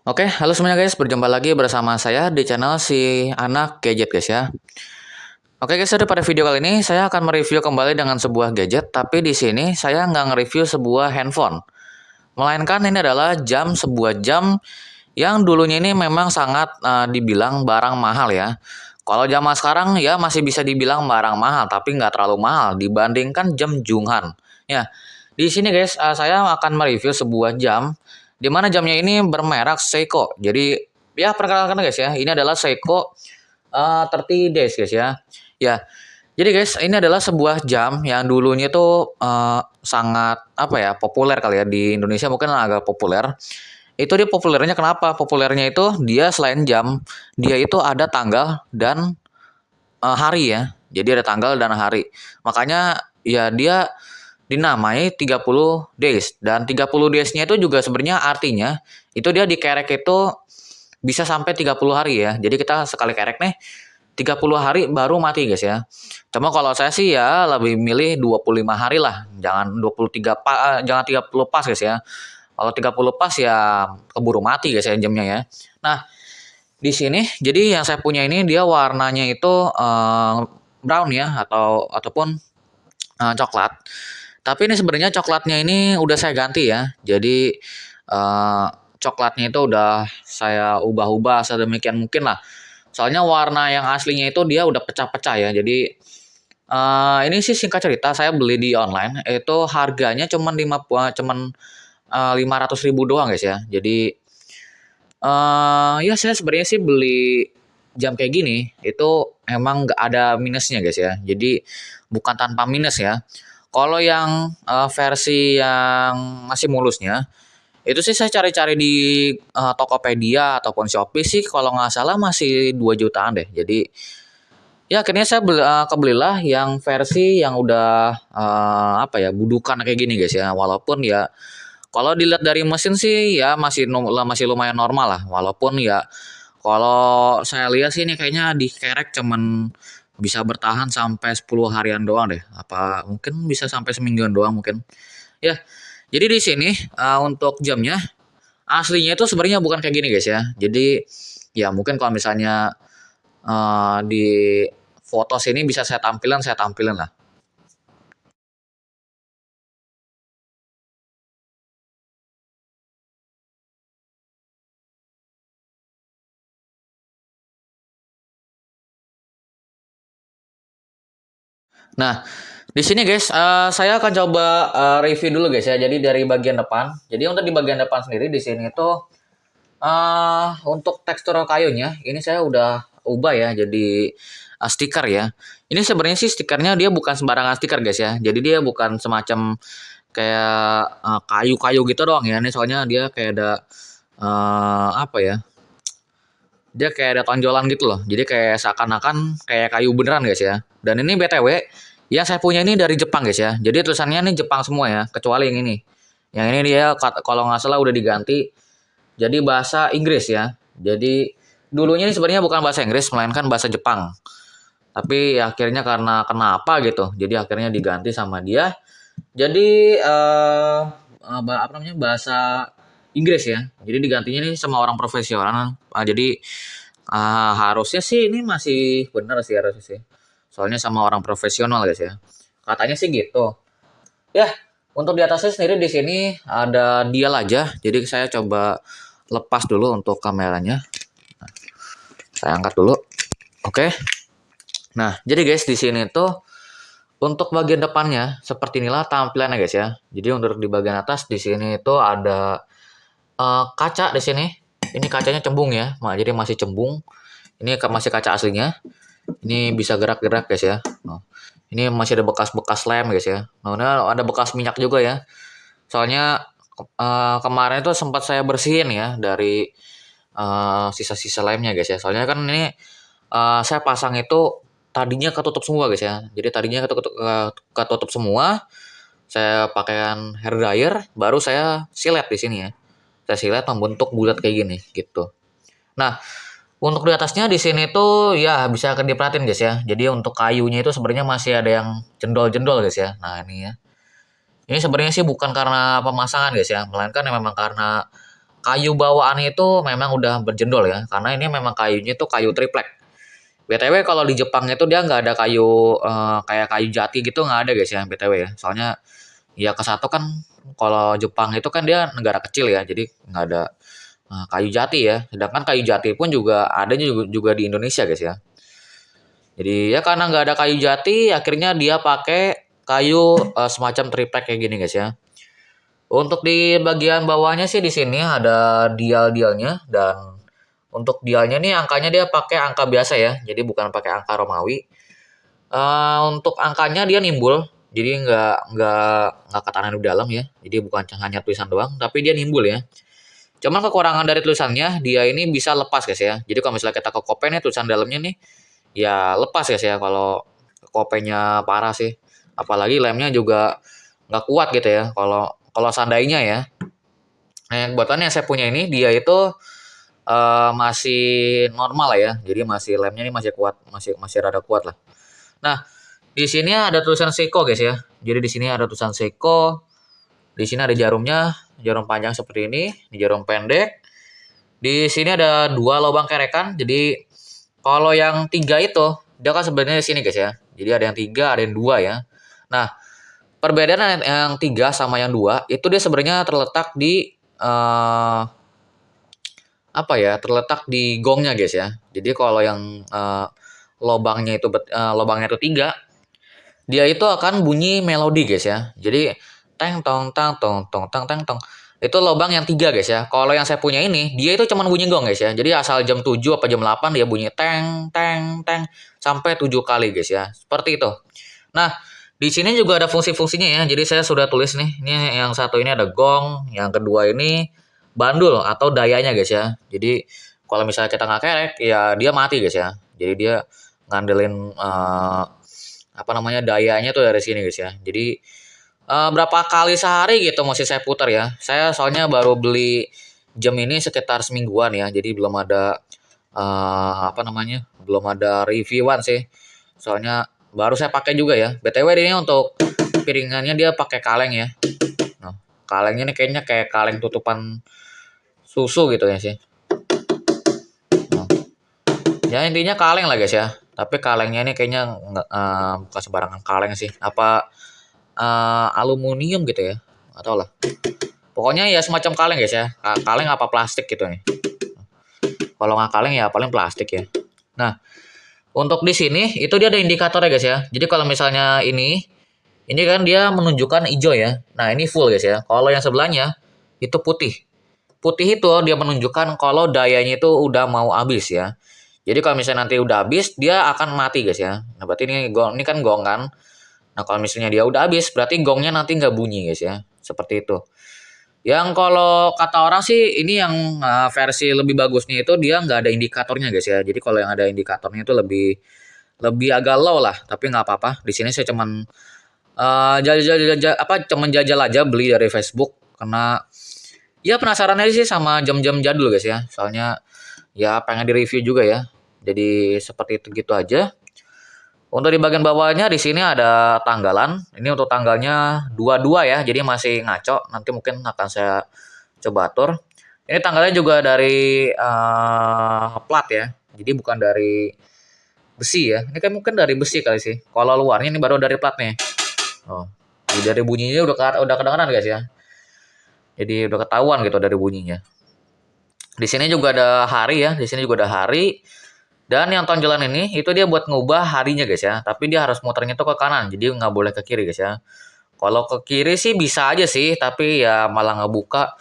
Oke, halo semuanya guys, berjumpa lagi bersama saya di channel si anak gadget guys ya. Oke guys, pada video kali ini saya akan mereview kembali dengan sebuah gadget, tapi di sini saya nggak nge-review sebuah handphone. Melainkan ini adalah sebuah jam yang dulunya ini memang sangat dibilang barang mahal ya. Kalau zaman sekarang ya masih bisa dibilang barang mahal, tapi nggak terlalu mahal dibandingkan jam Junghun. Ya, di sini guys, saya akan mereview sebuah jam di mana jamnya ini bermerek Seiko. Jadi ya perkenalkan guys ya, ini adalah Seiko 30 days guys ya. Ya, jadi guys, ini adalah sebuah jam yang dulunya tuh sangat apa ya populer kali ya di Indonesia mungkin agak populer. Itu dia populernya kenapa? Populernya itu dia selain jam, dia itu ada tanggal dan hari ya. Jadi ada tanggal dan hari. Makanya ya dia dinamai 30 days dan 30 days-nya itu juga sebenarnya artinya itu dia dikerek itu bisa sampai 30 hari ya. Jadi kita sekali kerek nih 30 hari baru mati guys ya. Cuma kalau saya sih ya lebih milih 25 hari lah. Jangan jangan 30 pas guys ya. Kalau 30 pas ya keburu mati guys ya jamnya ya. Nah, di sini jadi yang saya punya ini dia warnanya itu brown ya ataupun coklat. Tapi ini sebenarnya coklatnya ini udah saya ganti ya. Jadi coklatnya itu udah saya ubah-ubah sedemikian mungkin lah. Soalnya warna yang aslinya itu dia udah pecah-pecah ya. Jadi ini sih singkat cerita saya beli di online itu harganya cuman 500.000 doang guys ya. Jadi ya saya sebenarnya sih beli jam kayak gini itu emang nggak ada minusnya guys ya. Jadi bukan tanpa minus ya. Kalau yang versi yang masih mulusnya itu sih saya cari-cari di Tokopedia ataupun Shopee sih kalau nggak salah masih 2 jutaan deh. Jadi ya akhirnya saya kebelilah yang versi yang udah apa ya budukan kayak gini guys ya. Walaupun ya kalau dilihat dari mesin sih ya masih lumayan normal lah. Walaupun ya kalau saya lihat sih ini kayaknya dikerek cuman bisa bertahan sampai 10 harian doang deh. Apa mungkin bisa sampai semingguan doang mungkin. Ya, jadi di sini untuk jamnya aslinya itu sebenarnya bukan kayak gini guys ya. Jadi ya mungkin kalau misalnya di foto sini bisa saya tampilin lah. Nah, di sini guys, saya akan coba review dulu guys ya. Jadi dari bagian depan. Jadi untuk di bagian depan sendiri di sini itu untuk tekstur kayunya ini saya udah ubah ya jadi stiker ya. Ini sebenarnya sih stikernya dia bukan sembarangan stiker guys ya. Jadi dia bukan semacam kayak kayu-kayu gitu doang ya. Ini soalnya dia kayak ada apa ya? Dia kayak ada tonjolan gitu loh. Jadi kayak seakan-akan kayak kayu beneran guys ya. Dan ini BTW yang saya punya ini dari Jepang guys ya. Jadi tulisannya ini Jepang semua ya, kecuali yang ini. Yang ini dia kalau nggak salah udah diganti jadi bahasa Inggris ya. Jadi dulunya ini sebenarnya bukan bahasa Inggris melainkan bahasa Jepang. Tapi ya akhirnya karena kenapa gitu. Jadi akhirnya diganti sama dia. Jadi apa namanya bahasa Inggris ya. Jadi digantinya nih sama orang profesional. Jadi harusnya sih ini masih benar sih harusnya sih. Soalnya sama orang profesional guys ya. Katanya sih gitu. Ya, untuk di atasnya sendiri di sini ada dial aja. Jadi saya coba lepas dulu untuk kameranya. Saya angkat dulu. Oke. Nah, jadi guys di sini tuh untuk bagian depannya seperti inilah tampilannya guys ya. Jadi untuk di bagian atas di sini itu ada kaca di sini. Ini kacanya cembung ya. Nah, jadi masih cembung. Ini masih kaca aslinya. Ini bisa gerak-gerak guys ya. Nah, ini masih ada bekas-bekas lem guys ya. Nah, ini ada bekas minyak juga ya. Soalnya kemarin itu sempat saya bersihin ya dari sisa-sisa lemnya guys ya. Soalnya kan ini saya pasang itu tadinya ketutup semua guys ya. Jadi tadinya ketutup semua. Saya pakaian hair dryer, baru saya silet di sini ya. Saya silet membentuk bulat kayak gini gitu. Nah, untuk di atasnya di sini tuh ya bisa diperhatiin guys ya. Jadi untuk kayunya itu sebenarnya masih ada yang jendol-jendol guys ya. Nah, ini ya. Ini sebenarnya sih bukan karena pemasangan guys ya, melainkan memang karena kayu bawaannya itu memang udah berjendol ya, karena ini memang kayunya itu kayu triplek. BTW kalau di Jepang itu dia nggak ada kayu kayak kayu jati gitu nggak ada guys ya BTW ya. Soalnya ya ke satu kan kalau Jepang itu kan dia negara kecil ya, jadi nggak ada kayu jati ya. Sedangkan kayu jati pun juga ada juga di Indonesia guys ya. Jadi ya karena nggak ada kayu jati, akhirnya dia pakai kayu semacam triplek kayak gini guys ya. Untuk di bagian bawahnya sih di sini ada dial-dialnya, dan untuk dialnya nih angkanya dia pakai angka biasa ya, jadi bukan pakai angka Romawi. Untuk angkanya dia nimbul, jadi nggak ketahanan di dalam ya, jadi bukan hanya tulisan doang, tapi dia nimbul ya. Cuman kekurangan dari tulisannya, dia ini bisa lepas guys ya. Jadi kalau misalnya kita ke kopen nih tulisan dalamnya nih, ya lepas guys ya kalau kopenya parah sih. Apalagi lemnya juga nggak kuat gitu ya. Kalau kalau seandainya ya. Nah, yang buatan yang saya punya ini dia itu masih normal lah ya. Jadi masih lemnya ini masih kuat, masih masih rada kuat lah. Nah, di sini ada tulisan Seiko guys ya. Jadi di sini ada tulisan Seiko. Di sini ada jarumnya, jarum panjang seperti ini, di jarum pendek. Di sini ada dua lubang kerekan. Jadi kalau yang tiga itu dia kan sebenarnya di sini guys ya. Jadi ada yang tiga, ada yang dua ya. Nah, perbedaan yang tiga sama yang dua itu dia sebenarnya terletak di apa ya? Terletak di gongnya guys ya. Jadi kalau yang lubangnya itu tiga, dia itu akan bunyi melodi guys ya. Jadi teng tong tang tong tong tang teng tong. Itu lubang yang tiga guys ya. Kalau yang saya punya ini, dia itu cuma bunyi gong guys ya. Jadi asal jam 7 apa jam 8 dia bunyi teng teng teng sampai 7 kali guys ya. Seperti itu. Nah, di sini juga ada fungsi-fungsinya ya. Jadi saya sudah tulis nih. Ini yang satu ini ada gong, yang kedua ini bandul atau dayanya guys ya. Jadi kalau misalnya kita nggak kerek, ya dia mati guys ya. Jadi dia ngandelin apa namanya dayanya tuh dari sini guys ya. Jadi berapa kali sehari gitu mesti saya putar ya. Saya soalnya baru beli jam ini sekitar semingguan ya. Jadi belum ada apa namanya? Belum ada reviewan sih. Soalnya baru saya pakai juga ya. BTW ini untuk piringannya dia pakai kaleng ya. Nah, kalengnya ini kayaknya kayak kaleng tutupan susu gitu ya sih. Nah, ya intinya kaleng lah guys ya. Tapi kalengnya ini kayaknya nggak bukan sembarangan kaleng sih. Apa aluminium gitu ya? Nggak tahu lah. Pokoknya ya semacam kaleng guys ya. Kaleng apa plastik gitu nih. Kalau nggak kaleng ya paling plastik ya. Nah, untuk di sini itu dia ada indikatornya guys ya. Jadi kalau misalnya ini kan dia menunjukkan hijau ya. Nah, ini full guys ya. Kalau yang sebelahnya itu putih. Putih itu dia menunjukkan kalau dayanya itu udah mau habis ya. Jadi kalau misalnya nanti udah habis, dia akan mati guys ya. Nah, berarti ini kan gong kan. Nah, kalau misalnya dia udah habis, berarti gongnya nanti nggak bunyi guys ya. Seperti itu. Yang kalau kata orang sih ini yang versi lebih bagusnya itu dia nggak ada indikatornya guys ya. Jadi kalau yang ada indikatornya itu lebih lebih agak low lah. Tapi nggak apa-apa. Di sini saya cuman cuman jajal aja beli dari Facebook karena ya penasaran aja sih sama jam-jam jadul guys ya. Soalnya ya pengen di-review juga ya. Jadi seperti itu gitu aja. Untuk di bagian bawahnya di sini ada tanggalan. Ini untuk tanggalnya 22 ya. Jadi masih ngaco. Nanti mungkin akan saya coba atur. Ini tanggalnya juga dari plat ya. Jadi bukan dari besi ya. Ini kan mungkin dari besi kali sih. Kalau luarnya ini baru dari plat nih. Oh. Jadi dari bunyinya udah kedengaran guys ya. Jadi udah ketahuan gitu dari bunyinya. Di sini juga ada hari ya. Di sini juga ada hari. Dan yang tonjolan ini itu dia buat ngubah harinya guys ya. Tapi dia harus muternya tuh ke kanan. Jadi nggak boleh ke kiri guys ya. Kalau ke kiri sih bisa aja sih. Tapi ya malah ngebuka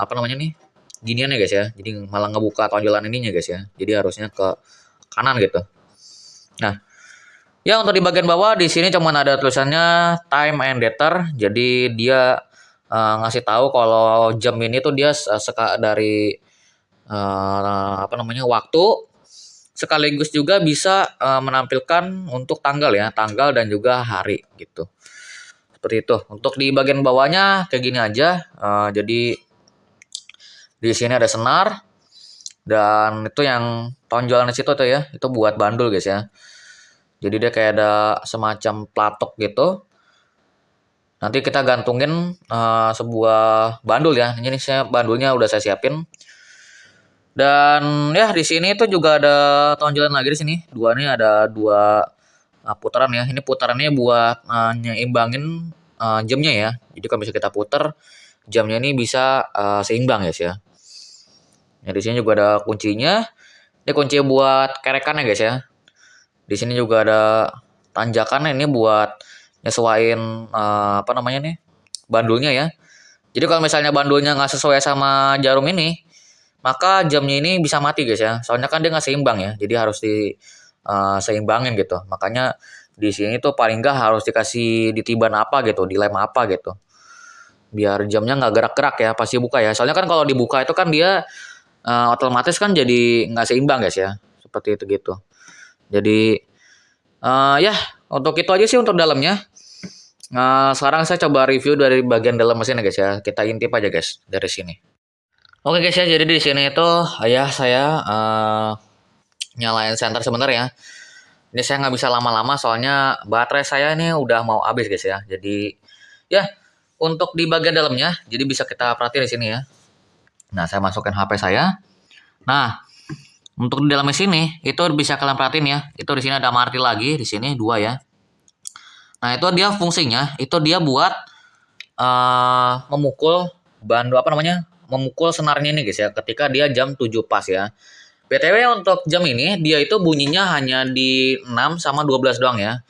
apa namanya nih. Ginian ya guys ya. Jadi malah ngebuka tonjolan ininya guys ya. Jadi harusnya ke kanan gitu. Nah, ya untuk di bagian bawah di sini cuma ada tulisannya time and dater. Jadi dia ngasih tahu kalau jam ini tuh dia dari apa namanya waktu, sekaligus juga bisa menampilkan untuk tanggal ya, tanggal dan juga hari gitu. Seperti itu. Untuk di bagian bawahnya kayak gini aja. Jadi di sini ada senar dan itu yang tonjolan di situ tuh ya, itu buat bandul guys ya. Jadi dia kayak ada semacam platok gitu. Nanti kita gantungin sebuah bandul ya. Ini saya bandulnya udah saya siapin. Dan ya di sini itu juga ada tonjolan lagi di sini. Dua nih ada dua putaran ya. Ini putarannya buat nyeimbangin jamnya ya. Jadi kalau bisa kita puter jamnya ini bisa seimbang ya guys ya. Ya di sini juga ada kuncinya. Ini kunci buat kerekannya guys ya. Di sini juga ada tanjakan ini buat nyesuaiin apa namanya nih bandulnya ya. Jadi kalau misalnya bandulnya nggak sesuai sama jarum ini, maka jamnya ini bisa mati guys ya. Soalnya kan dia nggak seimbang ya. Jadi harus di seimbangin gitu. Makanya di sini tuh paling nggak harus dikasih ditiban apa gitu, dilem apa gitu. Biar jamnya nggak gerak-gerak ya, pasti buka ya. Soalnya kan kalau dibuka itu kan dia otomatis kan jadi nggak seimbang guys ya. Seperti itu gitu. Jadi ya untuk itu aja sih untuk dalamnya. Sekarang saya coba review dari bagian dalam mesinnya guys ya. Kita intip aja guys dari sini. Oke guys ya, jadi di sini itu ya saya nyalain senter sebentar ya. Ini saya nggak bisa lama-lama soalnya baterai saya ini udah mau habis guys ya. Jadi ya untuk di bagian dalamnya, jadi bisa kita perhatiin di sini ya. Nah saya masukin HP saya. Nah untuk di dalamnya sini itu bisa kalian perhatiin ya. Itu di sini ada marti lagi di sini dua ya. Nah itu dia fungsinya, itu dia buat memukul bandu apa namanya? Memukul senarnya ini guys ya ketika dia jam 7 pas ya. BTW untuk jam ini dia itu bunyinya hanya di 6 sama 12 doang ya.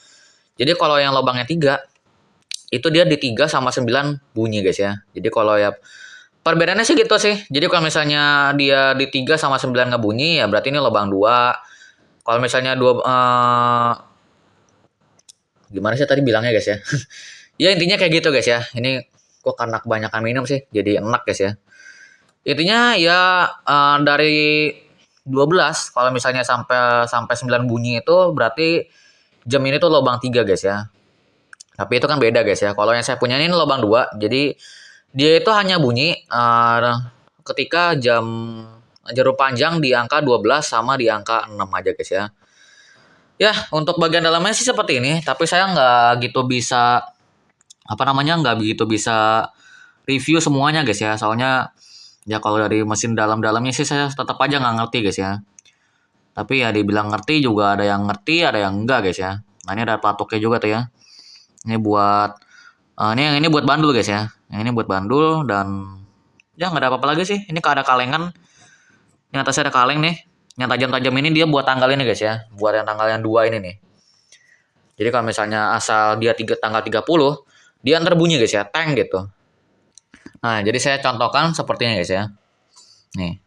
Jadi kalau yang lubangnya 3 itu dia di 3 sama 9 bunyi guys ya. Jadi kalau ya perbedaannya sih gitu sih. Jadi kalau misalnya dia di 3 sama 9 nggak bunyi ya berarti ini lubang 2. Kalau misalnya gimana sih tadi bilangnya guys ya? Ya intinya kayak gitu guys ya. Ini kok karena kebanyakan minum sih jadi enak guys ya. Intinya ya dari 12 kalau misalnya sampai sampai 9 bunyi itu berarti jam ini tuh lubang 3 guys ya. Tapi itu kan beda guys ya. Kalau yang saya punya ini lubang 2. Jadi dia itu hanya bunyi ketika jarum panjang di angka 12 sama di angka 6 aja guys ya. Ya, untuk bagian dalamnya sih seperti ini, tapi saya nggak gitu bisa apa namanya nggak begitu bisa review semuanya guys ya. Soalnya ya kalau dari mesin dalam-dalamnya sih saya tetap aja nggak ngerti guys ya. Tapi ya dibilang ngerti juga ada yang ngerti, ada yang enggak guys ya. Nah ini ada platoknya juga tuh ya. Ini buat ini yang ini buat bandul guys ya. Yang ini buat bandul dan ya nggak ada apa-apa lagi sih. Ini ada kalengan. Yang atasnya ada kaleng nih. Yang tajam-tajam ini dia buat tanggal ini guys ya. Buat yang tanggal yang 2 ini nih. Jadi kalau misalnya asal dia tanggal 30, dia ntar bunyi guys ya, teng gitu. Nah, jadi saya contohkan seperti ini guys ya. Nih.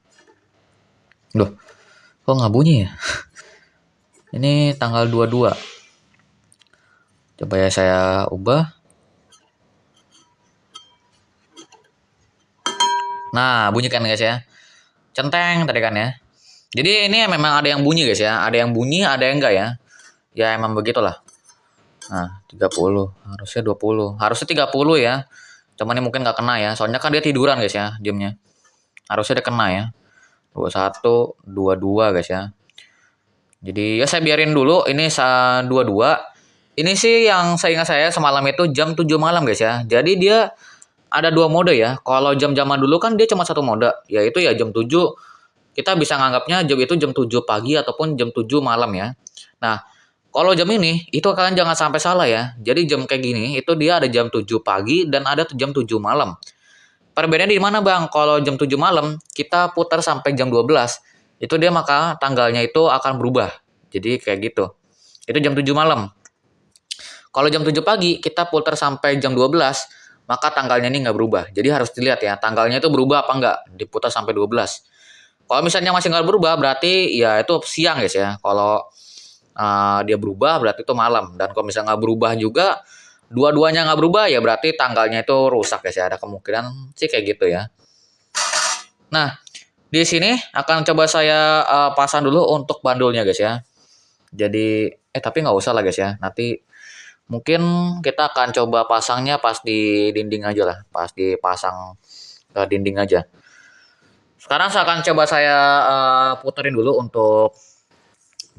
Loh, kok nggak bunyi ya? Ini tanggal 22. Coba ya saya ubah. Nah, bunyi kan guys ya. Centeng tadi kan ya. Jadi ini memang ada yang bunyi guys ya. Ada yang bunyi, ada yang enggak ya. Ya emang begitulah. Nah, 30. Harusnya 20. Harusnya 30 ya. Cuman ini mungkin nggak kena ya. Soalnya kan dia tiduran guys ya, diamnya. Harusnya dia kena ya. 21, 22 guys ya. Jadi ya saya biarin dulu ini 22. Ini sih yang saya ingat saya semalam itu jam 7 malam guys ya. Jadi dia ada dua mode ya. Kalau jam-jaman dulu kan dia cuma satu mode, yaitu ya jam 7 kita bisa nganggapnya jam itu jam 7 pagi ataupun jam 7 malam ya. Nah, kalau jam ini itu kalian jangan sampai salah ya. Jadi jam kayak gini itu dia ada jam 7 pagi dan ada jam 7 malam. Perbedaannya di mana Bang? Kalau jam 7 malam kita putar sampai jam 12, itu dia maka tanggalnya itu akan berubah. Jadi kayak gitu. Itu jam 7 malam. Kalau jam 7 pagi kita putar sampai jam 12, maka tanggalnya ini nggak berubah. Jadi harus dilihat ya, tanggalnya itu berubah apa nggak diputar sampai 12. Kalau misalnya masih nggak berubah, berarti ya itu siang guys ya. Kalau dia berubah berarti itu malam. Dan kalau misalnya nggak berubah juga, dua-duanya nggak berubah ya berarti tanggalnya itu rusak guys ya. Ada kemungkinan sih kayak gitu ya. Nah, di sini akan coba saya pasang dulu untuk bandulnya guys ya. Jadi, tapi nggak usah lah guys ya. Nanti mungkin kita akan coba pasangnya pas di dinding aja lah. Pas dipasang ke dinding aja. Sekarang saya akan coba saya puterin dulu untuk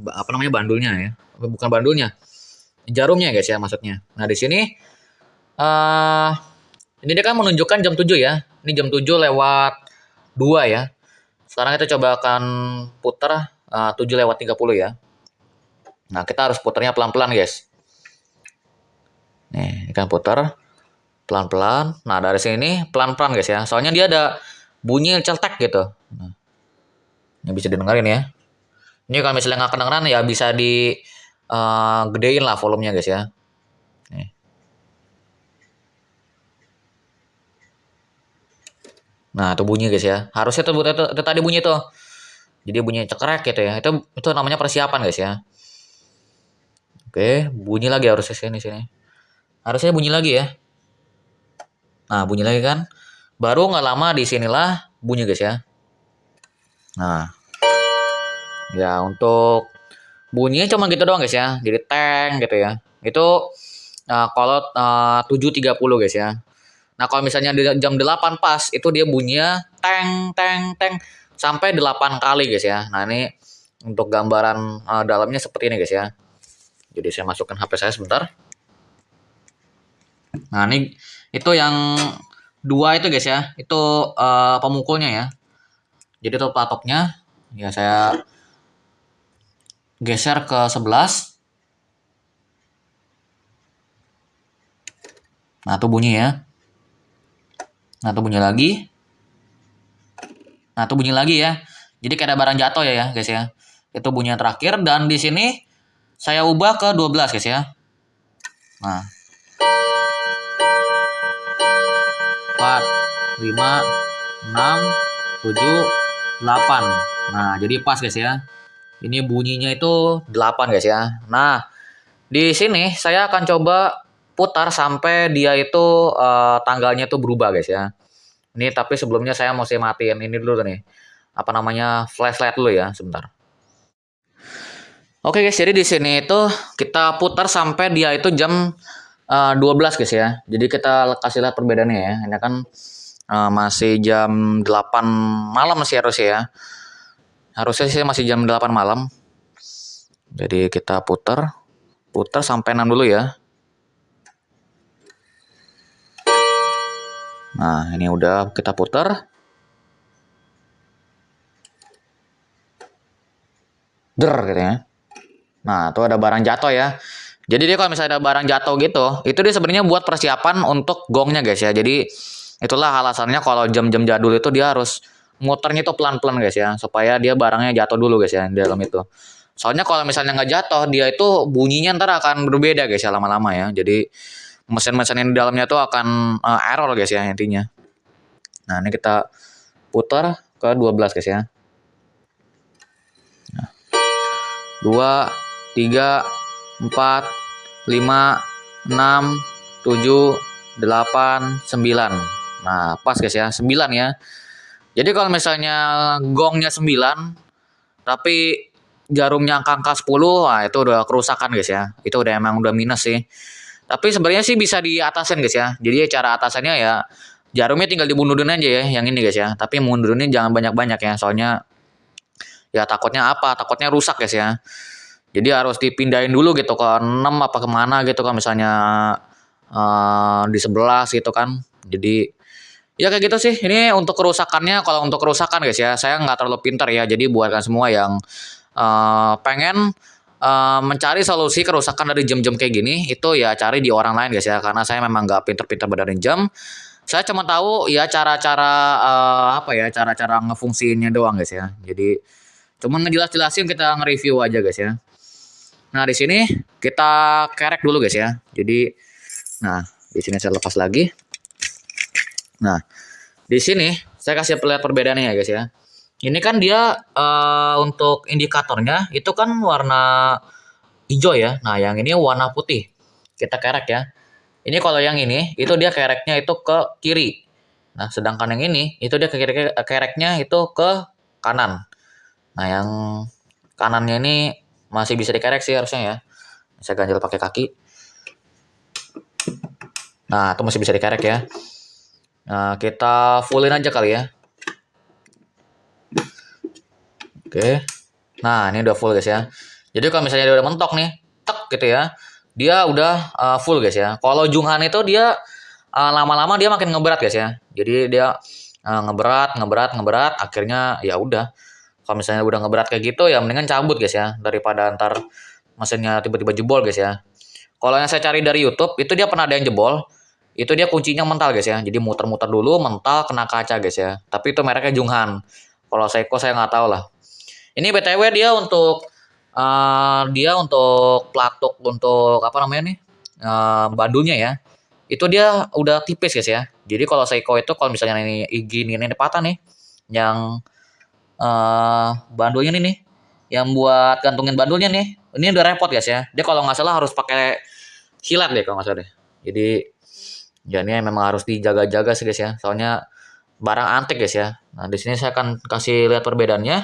apa namanya bandulnya ya. Bukan bandulnya, jarumnya guys ya maksudnya. Nah di sini eh ini dia kan menunjukkan jam 7 ya. Ini jam 7 lewat 2 ya. Sekarang kita coba akan putar 7 lewat 30 ya. Nah, kita harus putarnya pelan-pelan, guys. Nih, ini kan putar pelan-pelan. Nah, dari sini pelan-pelan, guys ya. Soalnya dia ada bunyi celtek gitu. Nah, ini bisa didengarin ya. Ini kalau misalnya nggak kedengeran ya bisa di gedein lah volumenya, guys ya. Nih. Nah, itu bunyi, guys ya. Harusnya itu tadi bunyi tuh. Jadi bunyi cekrek gitu ya. Itu namanya persiapan, guys ya. Oke, bunyi lagi harusnya sini. Harusnya bunyi lagi ya. Nah, bunyi lagi kan. Baru nggak lama di sinilah bunyi, guys ya. Nah, ya untuk bunyinya cuma gitu doang, guys ya. Jadi teng gitu ya. Itu kalau 7.30, guys ya. Nah, kalau misalnya di jam 8 pas itu dia bunyinya teng teng teng sampai 8 kali, guys ya. Nah, ini untuk gambaran dalamnya seperti ini, guys ya. Jadi saya masukkan HP saya sebentar. Nah, ini itu yang dua itu, guys ya. Itu pemukulnya ya. Jadi itu platoknya. Ya saya geser ke 11. Nah, itu bunyi ya. Nah, itu bunyi lagi. Nah, itu bunyi lagi ya. Jadi kayak ada barang jatuh ya, guys ya. Itu bunyi yang terakhir dan di sini saya ubah ke 12, guys ya. Nah, 4, 5, 6, 7, 8. Nah, jadi pas, guys ya. Ini bunyinya itu 8, guys ya. Nah, di sini saya akan coba putar sampai dia itu tanggalnya itu berubah, guys ya. Ini tapi sebelumnya saya mesti matiin ini dulu nih. Apa namanya? Flashlight dulu ya, sebentar. Oke, guys, jadi di sini itu kita putar sampai dia itu jam 12, guys ya. Jadi kita kasih lihat perbedaannya ya. Ini kan masih jam 8 malam sih harusnya ya. Harusnya sih masih jam 8 malam. Jadi kita putar sampai 6 dulu ya. Nah, ini udah kita putar. Der gitu ya. Nah, tuh ada barang jatuh ya. Jadi dia kalau misalnya ada barang jatuh gitu, itu dia sebenarnya buat persiapan untuk gongnya, guys ya. Jadi itulah alasannya kalau jam-jam jadul itu dia harus muternya itu pelan-pelan, guys ya, supaya dia barangnya jatuh dulu, guys ya, di dalam itu. Soalnya kalau misalnya nggak jatuh, dia itu bunyinya ntar akan berbeda, guys ya, lama-lama ya. Jadi mesin-mesin yang di dalamnya tuh akan error, guys ya, intinya. Nah, ini kita putar ke 12, guys ya. 2, 3, 4, 5, 6, 7, 8, 9. Nah, pas, guys ya, 9 ya. Jadi kalau misalnya gongnya 9, tapi jarumnya angka 10, nah itu udah kerusakan, guys ya. Itu udah emang udah minus sih. Tapi sebenarnya sih bisa diatasin, guys ya. Jadi cara atasannya ya jarumnya tinggal dibundurin aja ya yang ini, guys ya. Tapi mundurinnya jangan banyak-banyak ya. Soalnya ya takutnya apa? Takutnya rusak, guys ya. Jadi harus dipindahin dulu gitu ke 6 apa kemana gitu kan misalnya di 11 gitu kan. Jadi ya kayak gitu sih. Ini untuk kerusakannya, kalau untuk kerusakan, guys ya, saya nggak terlalu pintar ya. Jadi buatkan semua yang pengen mencari solusi kerusakan dari jam-jam kayak gini, itu ya cari di orang lain, guys ya. Karena saya memang nggak pintar-pintar benerin jam. Saya cuma tahu ya cara-cara apa ya, cara-cara ngefungsiinnya doang, guys ya. Jadi cuma ngejelas-jelasin, kita nge-review aja, guys ya. Nah, di sini kita kerek dulu, guys ya. Jadi, nah, di sini saya lepas lagi. Nah, di sini saya kasih lihat perbedaannya ya, guys ya. Ini kan dia untuk indikatornya itu kan warna hijau ya. Nah, yang ini warna putih. Kita kerek ya. Ini kalau yang ini itu dia kereknya itu ke kiri. Nah, sedangkan yang ini itu dia kereknya itu ke kanan. Nah, yang kanannya ini masih bisa dikerek sih harusnya ya. Saya ganjel pakai kaki. Nah, itu masih bisa dikerek ya. Nah, kita fullin aja kali ya. Oke. Nah, ini udah full, guys ya. Jadi kalau misalnya dia udah mentok nih, tek gitu ya. dia udah full guys ya. Kalau Junghan itu dia lama-lama dia makin ngeberat guys ya. Jadi dia ngeberat, akhirnya ya udah. Kalau misalnya udah ngeberat kayak gitu ya mendingan cabut guys ya daripada ntar mesinnya tiba-tiba jebol guys ya. Kalau yang saya cari dari YouTube itu dia pernah ada yang jebol. Itu dia kuncinya mental guys ya. Jadi muter-muter dulu mental kena kaca guys ya. Tapi itu mereknya Junghan. Kalau Seiko saya nggak tahu lah. Ini BTW dia untuk pelatuk untuk apa namanya nih? Bandulnya ya. Itu dia udah tipis guys ya. Jadi kalau Seiko itu kalau misalnya ini patah nih yang bandulnya nih yang buat gantungin bandulnya nih. Ini udah repot guys ya. Dia kalau nggak salah harus pakai silat deh kalau nggak salah deh. Jadi ya ini memang harus dijaga-jaga sih guys ya. Soalnya barang antik guys ya. Nah, di sini saya akan kasih lihat perbedaannya.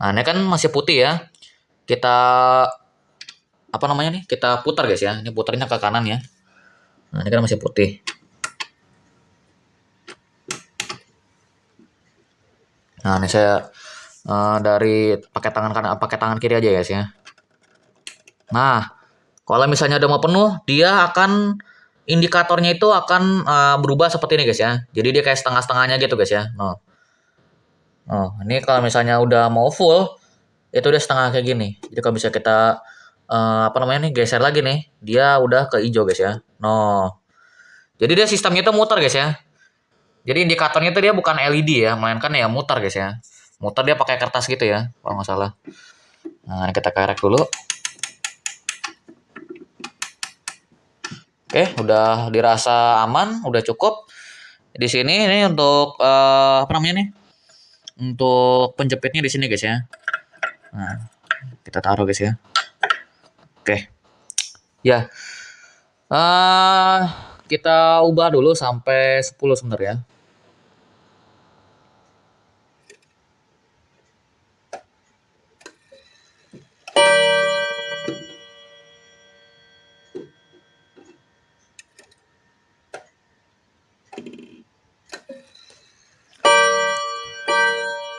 Nah, ini kan masih putih ya. Kita apa namanya nih? Kita putar guys ya. Ini putarnya ke kanan ya. Nah, ini kan masih putih. Nah, ini saya dari pakai tangan kanan, pakai tangan kiri aja guys ya. Nah, kalau misalnya udah mau penuh, dia akan indikatornya itu akan berubah seperti ini guys ya. Jadi dia kayak setengah-setengahnya gitu guys ya. Oh, ini kalau misalnya udah mau full, itu udah setengah kayak gini. Jadi kalau bisa kita apa namanya nih geser lagi nih, dia udah ke hijau guys ya. Jadi dia sistemnya itu muter guys ya. Jadi indikatornya itu dia bukan LED ya, melainkan ya muter guys ya. Muter dia pakai kertas gitu ya, kalau nggak salah. Nah, ini kita kerek dulu. Oke, udah dirasa aman, udah cukup. Di sini ini untuk apa namanya nih? Untuk penjepitnya di sini guys ya. Nah, kita taruh guys ya. Oke. Ya. eh kita ubah dulu sampai 10 sebentar ya.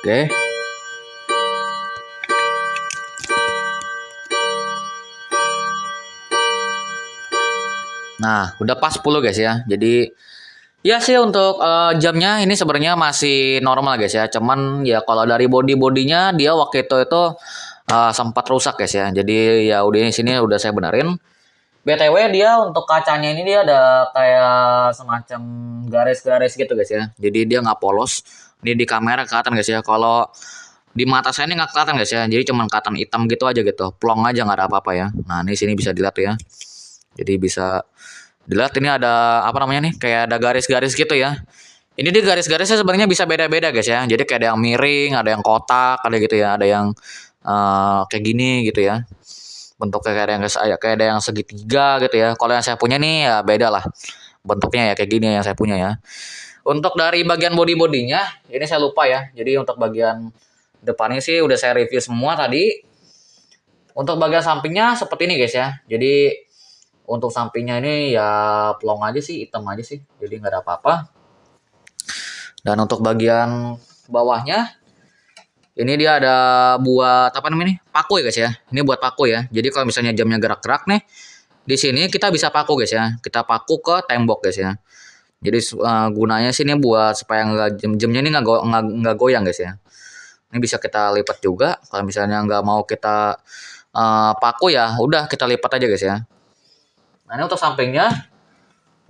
Oke. Nah, udah pas 10 guys ya. Jadi ya sih untuk jamnya ini sebenarnya masih normal guys ya. Cuman ya kalau dari bodinya dia waktu itu sempat rusak guys ya. Jadi ya udah di sini udah saya benerin. BTW dia untuk kacanya ini dia ada kayak semacam garis-garis gitu guys ya. Jadi dia nggak polos. Ini di kamera kelihatan guys ya. Kalau di mata saya ini nggak kelihatan guys ya. Jadi cuman kelihatan hitam gitu aja gitu. Plong aja nggak ada apa-apa ya. Nah ini sini bisa dilihat ya. Jadi bisa dilihat ini ada apa namanya nih kayak ada garis-garis gitu ya. Ini di garis-garisnya sebenarnya bisa beda-beda guys ya. Jadi kayak ada yang miring, ada yang kotak, ada gitu ya, ada yang kayak gini gitu ya. Bentuknya kayak ada yang segitiga gitu ya. Kalau yang saya punya nih ya beda lah. Bentuknya ya kayak gini yang saya punya ya. Untuk dari bagian bodinya ini saya lupa ya. Jadi untuk bagian depannya sih udah saya review semua tadi. Untuk bagian sampingnya seperti ini guys ya. Jadi untuk sampingnya ini ya plong aja sih, hitam aja sih. Jadi nggak ada apa-apa. Dan untuk bagian bawahnya ini dia ada buat apa namanya nih? Paku ya guys ya. Ini buat paku ya. Jadi kalau misalnya jamnya gerak-gerak nih, di sini kita bisa paku guys ya. Kita paku ke tembok guys ya. Jadi gunanya sih ini buat supaya jamnya ini nggak goyang guys ya. Ini bisa kita lipat juga. Kalau misalnya nggak mau kita paku ya, udah kita lipat aja guys ya. Nah ini untuk sampingnya.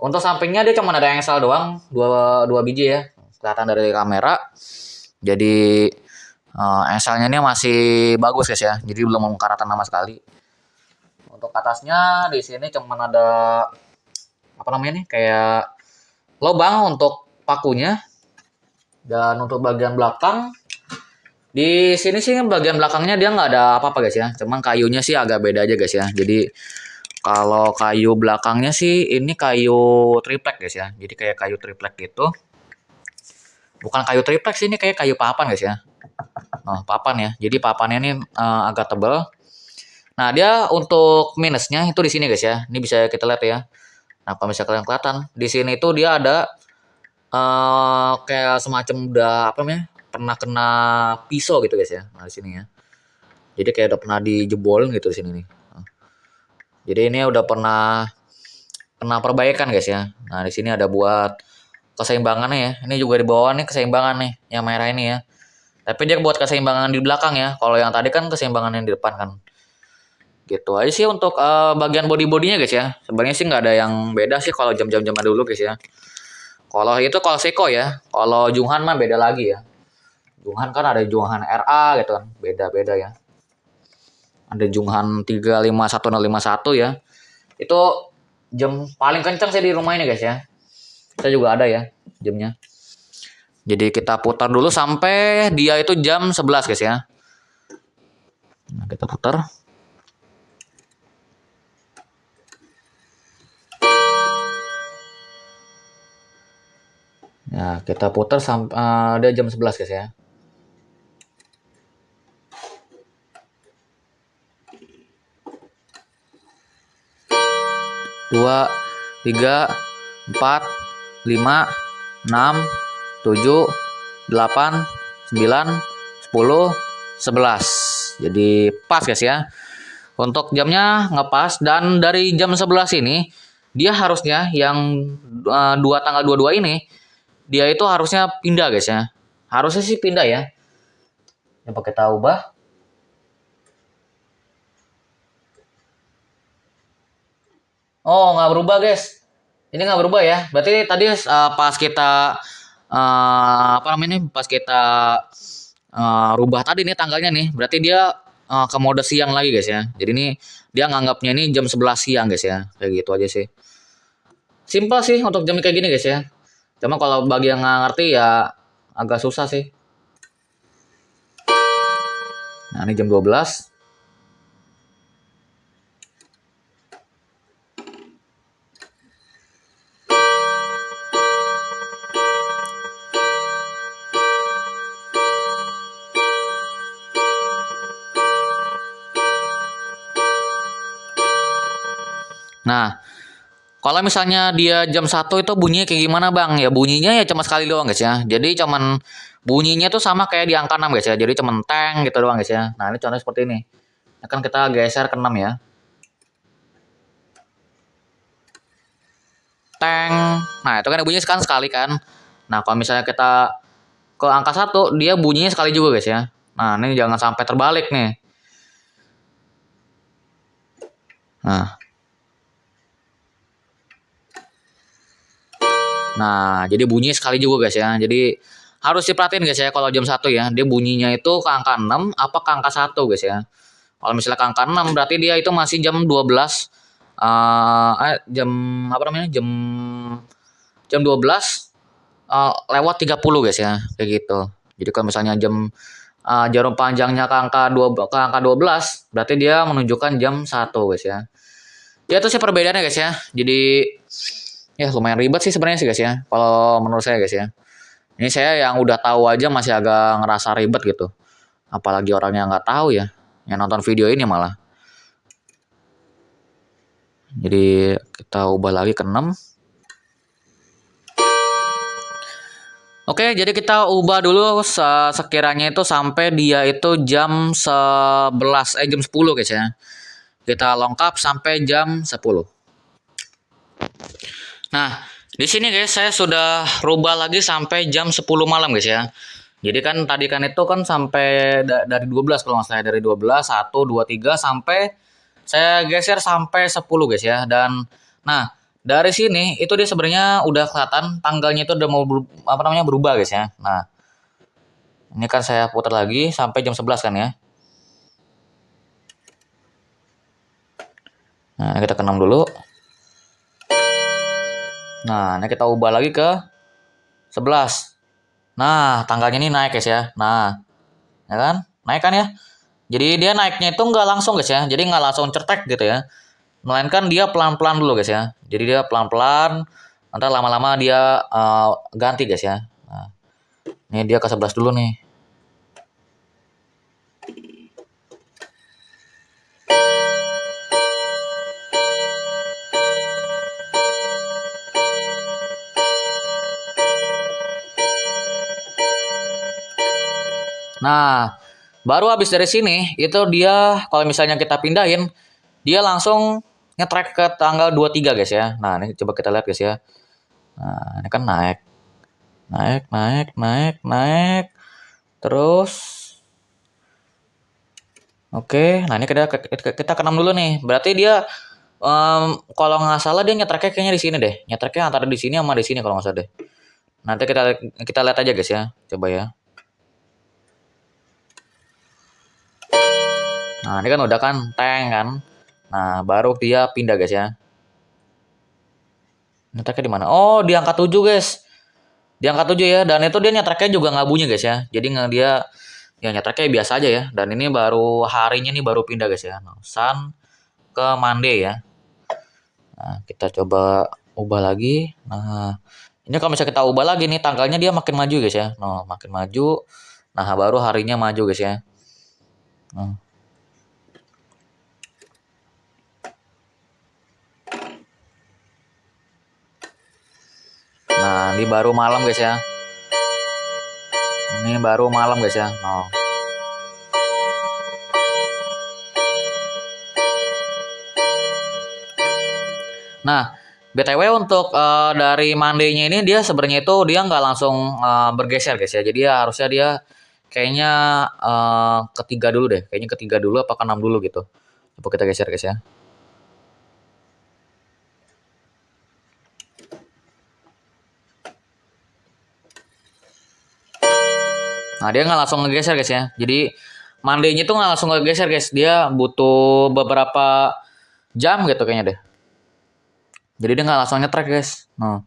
Untuk sampingnya dia cuma ada engsel doang, dua biji ya. Kelihatan dari kamera. Jadi engselnya ini masih bagus guys ya. Jadi belum mengkaratan sama sekali. Untuk atasnya di sini cuma ada apa namanya nih kayak lubang untuk pakunya. Dan untuk bagian belakang di sini sih bagian belakangnya dia nggak ada apa-apa guys ya. Cuman kayunya sih agak beda aja guys ya. Jadi kalau kayu belakangnya sih ini kayu triplek guys ya. Jadi kayak kayu triplek gitu. Bukan kayu triplek sih ini kayak kayu papan guys ya. Nah, papan ya. Jadi papannya ini agak tebal. Nah, dia untuk minusnya itu di sini guys ya. Ini bisa kita lihat ya. Nah, kalau misalnya kalian kelihatan, di sini itu dia ada kayak semacam udah apa namanya? Pernah kena pisau gitu guys ya. Nah, di sini ya. Jadi kayak udah pernah dijebolin gitu di sini nih. Jadi ini udah pernah kena perbaikan guys ya. Nah di sini ada buat keseimbangannya ya. Ini juga di bawah nih keseimbangan nih yang merah ini ya. Tapi dia buat keseimbangan di belakang ya. Kalau yang tadi kan keseimbangan yang di depan kan. Gitu aja sih untuk bagian body-bodinya guys ya. Sebenarnya sih nggak ada yang beda sih kalau jam-jam zaman dulu guys ya. Kalau Seiko ya. Kalau Junghan mah beda lagi ya. Junghan kan ada Junghan RA gitu kan. Beda-beda ya. Ada Junghan 351051 ya. Itu jam paling kencang sih di rumah ini guys ya. Saya juga ada ya jamnya. Jadi kita putar dulu sampai dia itu jam 11 guys ya. Nah, kita putar. Nah, kita putar sampai dia jam 11 guys ya. Dua, tiga, empat, lima, enam, tujuh, delapan, sembilan, 10, 11. Jadi pas guys ya. Untuk jamnya ngepas dan dari jam 11 ini dia harusnya yang tanggal 22 ini dia itu harusnya pindah guys ya. Harusnya sih pindah ya. Coba kita ubah. Oh nggak berubah guys. Ini nggak berubah ya. Berarti tadi pas kita apa namanya? Pas kita rubah tadi nih tanggalnya nih. Berarti dia ke mode siang lagi guys ya. Jadi ini dia nganggapnya ini jam 11 siang guys ya. Kayak gitu aja sih. Simpel sih untuk jam kayak gini guys ya. Cuma kalau bagi yang nggak ngerti ya agak susah sih. Nah ini jam 12. Nah, kalau misalnya dia jam 1 itu bunyinya kayak gimana Bang? Ya bunyinya ya cuma sekali doang guys ya. Jadi cuman bunyinya tuh sama kayak di angka 6 guys ya. Jadi cuman teng gitu doang guys ya. Nah ini contohnya seperti ini. Akan kita geser ke 6 ya. Teng. Nah itu kan bunyinya sekarang sekali kan. Nah kalau misalnya kita ke angka 1 dia bunyinya sekali juga guys ya. Nah ini jangan sampai terbalik nih. Nah. Nah, jadi bunyi sekali juga guys ya. Jadi harus diperhatiin guys ya kalau jam 1 ya. Dia bunyinya itu ke angka 6 apa ke angka 1 guys ya. Kalau misalnya ke angka 6 berarti dia itu masih jam 12 jam apa namanya? Jam 12 lewat 30 guys ya. Kayak gitu. Jadi kalau misalnya jarum panjangnya ke angka 12 berarti dia menunjukkan jam 1 guys ya. Ya itu sih perbedaannya guys ya. Jadi ya lumayan ribet sih sebenarnya sih guys ya. Kalau menurut saya guys ya. Ini saya yang udah tahu aja masih agak ngerasa ribet gitu. Apalagi orang yang nggak tahu ya. Yang nonton video ini malah. Jadi kita ubah lagi ke 6. Oke, jadi kita ubah dulu sekiranya itu sampai dia itu jam 11, jam 10 guys ya. Kita lengkap sampai jam 10. Nah, di sini guys saya sudah rubah lagi sampai jam 10 malam guys ya. Jadi kan tadi kan itu kan sampai dari 12 kalau nggak salah dari 12 1 2 3 sampai saya geser sampai 10 guys ya. Dan nah, dari sini itu dia sebenarnya udah kelihatan tanggalnya itu udah mau apa namanya berubah guys ya. Nah, ini kan saya putar lagi sampai jam 11 kan ya. Nah, kita ke 6 dulu. Nah, ini kita ubah lagi ke 11. Nah, tanggalnya ini naik guys ya. Nah, ya kan? Naik kan ya? Jadi dia naiknya itu nggak langsung guys ya. Jadi nggak langsung cetek gitu ya. Melainkan dia pelan-pelan dulu guys ya. Jadi dia pelan-pelan. Nanti lama-lama dia ganti guys ya. Nah, ini dia ke 11 dulu nih. Nah, baru habis dari sini itu dia kalau misalnya kita pindahin dia langsung nge-track ke tanggal 23 guys ya. Nah, ini coba kita lihat guys ya. Nah, ini kan naik. Naik, naik, naik, naik. Terus oke, nah ini kita ke 6 dulu nih. Berarti dia kalau nggak salah dia nyetrek kayaknya di sini deh. Nyetreknya antara di sini sama di sini kalau nggak salah deh. Nanti kita lihat aja guys ya. Coba ya. Nah, ini kan udah kan tank kan. Nah, baru dia pindah guys ya. Nyetreknya di mana? Oh, di angka 7 guys. Di angka 7 ya. Dan itu dia nyetreknya juga nggak bunyi guys ya. Jadi nggak dia ya nyetreknya biasa aja ya. Dan ini baru harinya nih baru pindah guys ya. Nah, Sun ke Monday ya. Nah, kita coba ubah lagi. Nah, ini kalau misalnya kita ubah lagi nih tanggalnya dia makin maju guys ya. Nah, makin maju. Nah, baru harinya maju guys ya. Nah, nah, ini baru malam guys ya. Ini baru malam guys ya. Nah, nah BTW untuk dari Monday-nya ini dia sebenarnya itu dia nggak langsung bergeser guys ya. Jadi ya harusnya dia kayaknya ketiga dulu deh. Kayaknya ketiga dulu apa ke 6 dulu gitu. Coba kita geser guys ya. Nah, dia nggak langsung ngegeser guys ya. Jadi Monday-nya tuh nggak langsung ngegeser guys. Dia butuh beberapa jam gitu kayaknya deh. Jadi dia nggak langsung nyetrek guys. Nah.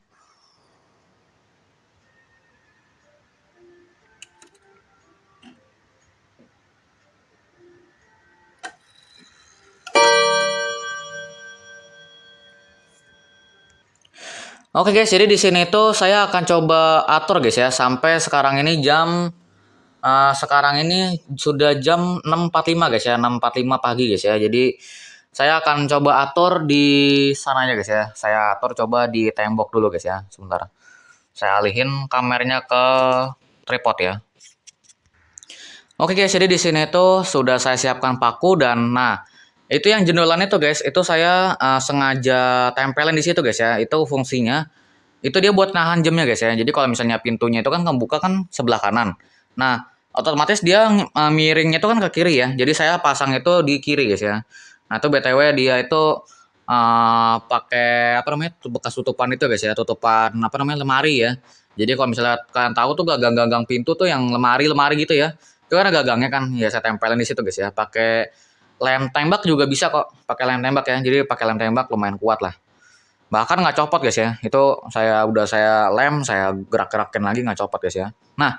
Oke guys, jadi di sini tuh saya akan coba atur guys ya. Sampai sekarang ini sekarang ini sudah jam 6.45 guys ya. 6.45 pagi guys ya. Jadi saya akan coba atur di sananya guys ya. Saya atur coba di tembok dulu guys ya. Sebentar. Saya alihin kameranya ke tripod ya. Oke guys, jadi di sini tuh sudah saya siapkan paku dan nah itu yang jendolan itu guys, itu saya sengaja tempelin di situ guys ya. Itu fungsinya, itu dia buat nahan jamnya guys ya. Jadi kalau misalnya pintunya itu kan kebuka kan sebelah kanan. Nah, otomatis dia miringnya itu kan ke kiri ya. Jadi saya pasang itu di kiri guys ya. Nah, itu BTW dia itu pakai apa namanya? Bekas tutupan itu guys ya, tutupan apa namanya? Lemari ya. Jadi kalau misalnya kalian tahu tuh gagang-gagang pintu tuh yang lemari-lemari gitu ya. Itu kan ada gagangnya kan. Ya saya tempelin di situ guys ya. Pakai lem tembak juga bisa kok. Pakai lem tembak ya. Jadi pakai lem tembak lumayan kuat lah. Bahkan nggak copot guys ya. Itu saya lem, saya gerak-gerakin lagi nggak copot guys ya. Nah,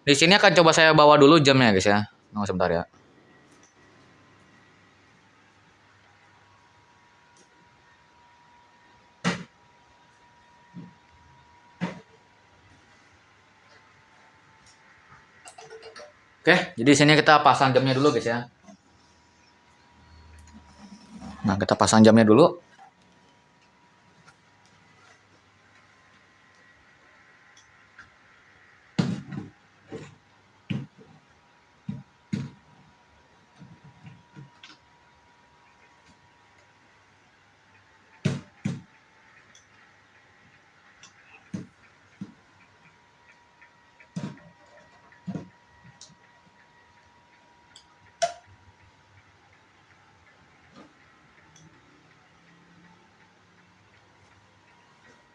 di sini akan coba saya bawa dulu jamnya guys ya. Tunggu sebentar ya. Oke, jadi di sini kita pasang jamnya dulu guys ya. Nah, kita pasang jamnya dulu.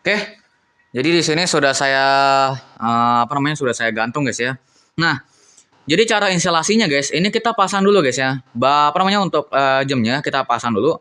Oke, jadi di sini sudah saya apa namanya sudah saya gantung guys ya. Nah, jadi cara instalasinya guys, ini kita pasang dulu guys ya. Apa namanya untuk jamnya kita pasang dulu.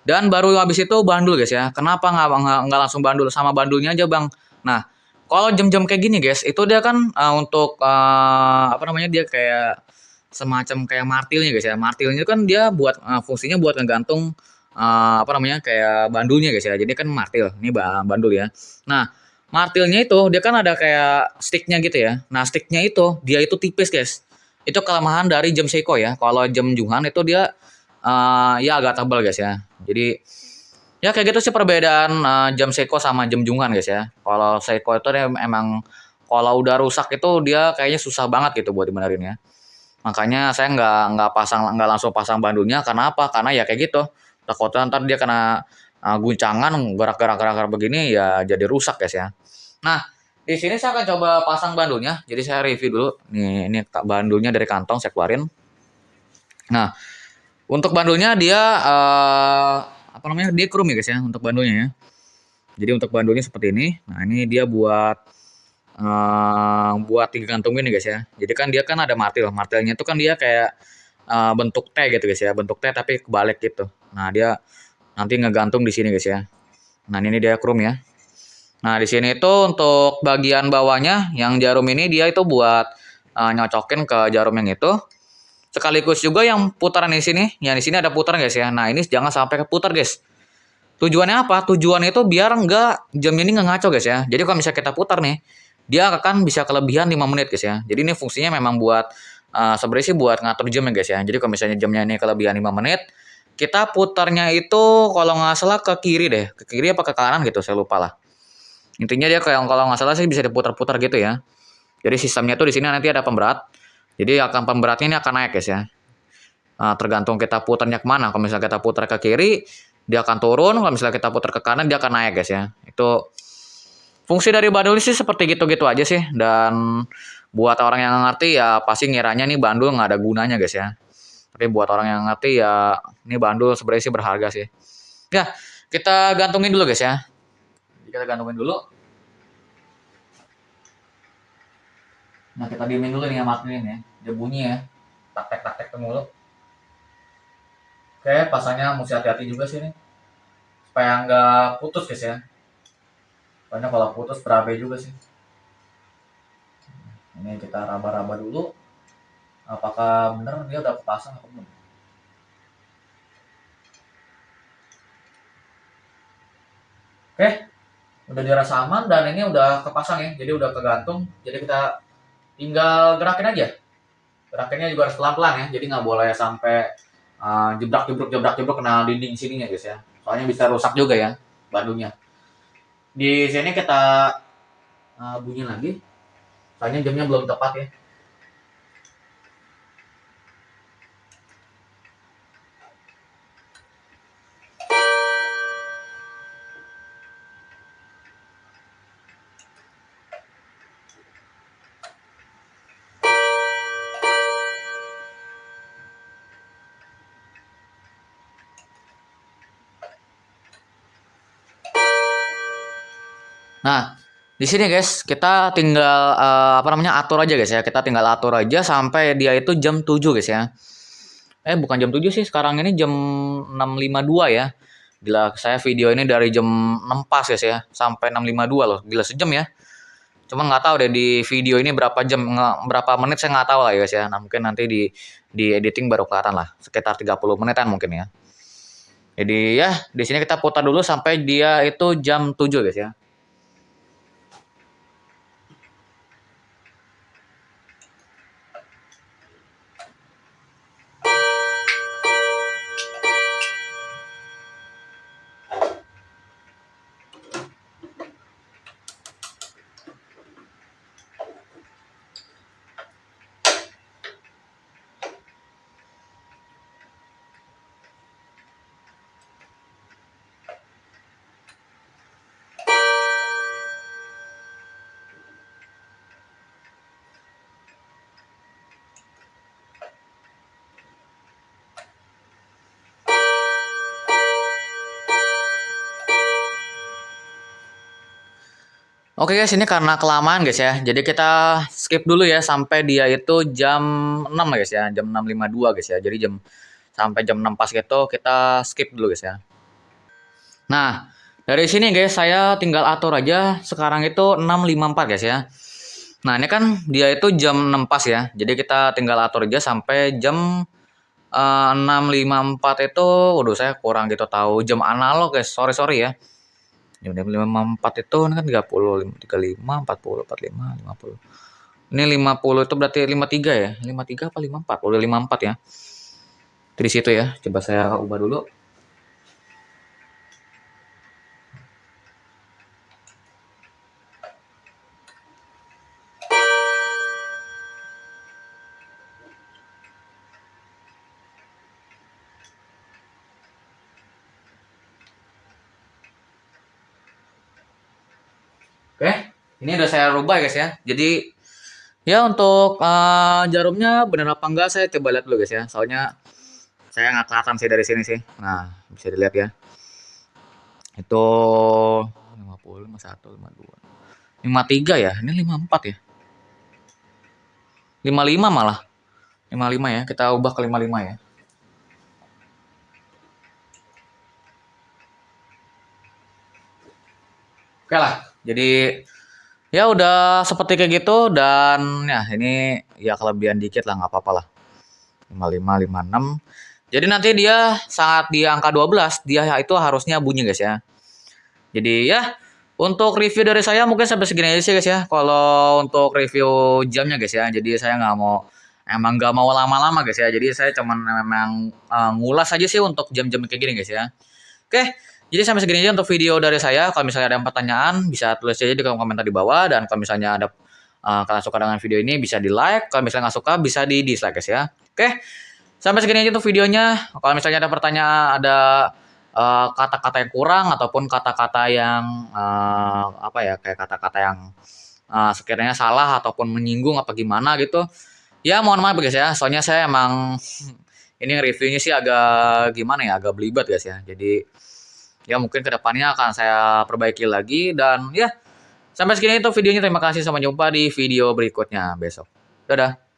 Dan baru habis itu bandul guys ya. Kenapa nggak langsung bandul sama bandulnya aja bang? Nah, kalau jam-jam kayak gini guys, itu dia kan untuk apa namanya dia kayak semacam kayak martilnya guys ya. Martilnya itu kan dia buat fungsinya buat ngegantung apa namanya kayak bandulnya guys ya. Jadi kan martil, ini bandul ya. Nah, martilnya itu dia kan ada kayak sticknya gitu ya. Nah, sticknya itu dia itu tipis guys. Itu kelemahan dari jam Seiko ya. Kalau jam Junghun itu dia ya agak tebal guys ya. Jadi ya kayak gitu sih perbedaan jam Seiko sama jam Junghun guys ya. Kalau Seiko itu dia emang kalau udah rusak itu dia kayaknya susah banget gitu buat dibenerin ya. Makanya saya nggak langsung pasang bandulnya karena apa? Karena ya kayak gitu. Takutnya ntar dia kena guncangan, gerak-gerak begini ya jadi rusak guys ya. Nah, di sini saya akan coba pasang bandulnya. Jadi saya review dulu. Nih, ini bandulnya dari kantong saya keluarin. Nah, untuk bandulnya dia apa namanya? Dia chrome ya guys ya untuk bandulnya ya. Jadi untuk bandulnya seperti ini. Nah, ini dia buat tiga kantung ini guys ya. Jadi kan dia kan ada martil. Martilnya itu kan dia kayak bentuk T gitu guys ya. Bentuk T tapi kebalik gitu. Nah, dia nanti ngegantung di sini guys ya. Nah, ini dia chrome ya. Nah, di sini itu untuk bagian bawahnya yang jarum ini dia itu buat nyocokin ke jarum yang itu. Sekaligus juga yang putaran di sini, yang di sini ada putaran guys ya. Nah, ini jangan sampai keputar guys. Tujuannya apa? Tujuannya itu biar jam ini nggak ngaco guys ya. Jadi kalau misalnya kita putar nih, dia akan bisa kelebihan 5 menit guys ya. Jadi ini fungsinya memang buat sebenarnya sih buat ngatur jam ya guys ya. Jadi kalau misalnya jamnya ini kelebihan 5 menit, kita putarnya itu kalau nggak salah ke kiri deh. Ke kiri apa ke kanan gitu, saya lupa lah. Intinya dia kayak kalau nggak salah sih bisa diputar-putar gitu ya. Jadi sistemnya tuh di sini nanti ada pemberat. Jadi akan pemberatnya ini akan naik guys ya. Tergantung kita putarnya kemana. Kalau misalnya kita putar ke kiri, dia akan turun. Kalau misalnya kita putar ke kanan, dia akan naik guys ya. Itu fungsi dari bandul sih seperti gitu-gitu aja sih. Dan buat orang yang ngerti ya pasti ngiranya nih bandul nggak ada gunanya guys ya. Tapi buat orang yang ngerti ya ini bandul sebenarnya sih berharga sih. Ya, kita gantungin dulu guys ya. Kita gantungin dulu. Nah, kita diemin dulu nih ya, matiin ya. Dia bunyi ya. Tak-tek mulu. Oke, pasangnya mesti hati-hati juga sih nih. Supaya nggak putus guys ya. Soalnya kalau putus berabe juga sih. Ini kita raba-raba dulu. Apakah bener dia udah kepasang atau belum? Oke, udah dirasa aman dan ini udah kepasang ya. Jadi udah kegantung. Jadi kita tinggal gerakin aja. Gerakinnya juga harus pelan-pelan ya. Jadi nggak boleh sampai jebrak kena dinding sininya guys ya. Soalnya bisa rusak juga ya bandungnya. Di sini kita bunyi lagi. Soalnya jamnya belum tepat ya. Nah, di sini guys, kita tinggal apa namanya atur aja guys ya. Kita tinggal atur aja sampai dia itu jam 7 guys ya. Bukan jam 7 sih, sekarang ini jam 6.52 ya. Gila, saya video ini dari jam 6 pas guys ya, sampai 6.52 loh. Gila sejam ya. Cuma nggak tahu deh di video ini berapa jam, berapa menit saya nggak tahu lah ya guys ya. Nah, mungkin nanti di editing baru kelihatan lah, sekitar 30 menitan mungkin ya. Jadi ya, di sini kita putar dulu sampai dia itu jam 7 guys ya. Oke guys, ini karena kelamaan guys ya. Jadi kita skip dulu ya sampai dia itu jam 6 lah guys ya. Jam 6.52 guys ya. Jadi sampai jam 6 pas gitu kita skip dulu guys ya. Nah, dari sini guys saya tinggal atur aja sekarang itu 6.54 guys ya. Nah, ini kan dia itu jam 6 pas ya. Jadi kita tinggal atur aja sampai jam 6.54 itu waduh saya kurang gitu tahu jam analog guys. Sorry ya. Jam 5.54 itu ini kan 30, 35, 40, 45, 50. Ini 50 itu berarti 53 ya? 53 apa 54? Udah 54 ya. Di situ ya. Coba saya ubah dulu. Ini udah saya rubah guys ya. Jadi ya untuk jarumnya bener apa enggak saya coba lihat dulu guys ya. Soalnya saya nggak kelihatan sih dari sini sih. Nah, bisa dilihat ya. Itu 50, 51, 52. 53 ya. Ini 54 ya. 55 malah. 55 ya. Kita ubah ke 55 ya. Oke lah. Jadi ya udah seperti kayak gitu dan ya ini ya kelebihan dikit lah nggak apa-apa lah. 55, 56. Jadi nanti dia saat di angka 12 dia itu harusnya bunyi guys ya. Jadi ya untuk review dari saya mungkin sampai segini aja sih guys ya. Kalau untuk review jamnya guys ya. Jadi saya nggak mau lama-lama guys ya. Jadi saya cuman memang ngulas aja sih untuk jam-jam kayak gini guys ya. Oke, jadi sampai segini aja untuk video dari saya. Kalau misalnya ada pertanyaan, bisa tulis aja di kolom komentar di bawah. Dan kalau misalnya ada kalian suka dengan video ini, bisa di like. Kalau misalnya nggak suka, bisa di dislike guys ya. Oke, sampai segini aja untuk videonya. Kalau misalnya ada pertanyaan, ada kata-kata yang kurang ataupun kata-kata yang apa ya, kayak kata-kata yang sekiranya salah ataupun menyinggung apa gimana gitu. Ya mohon maaf guys ya. Soalnya saya emang ini reviewnya sih agak gimana ya, agak belibet guys ya. Jadi ya mungkin kedepannya akan saya perbaiki lagi dan ya sampai segini itu videonya. Terima kasih, sampai jumpa di video berikutnya besok. Dadah.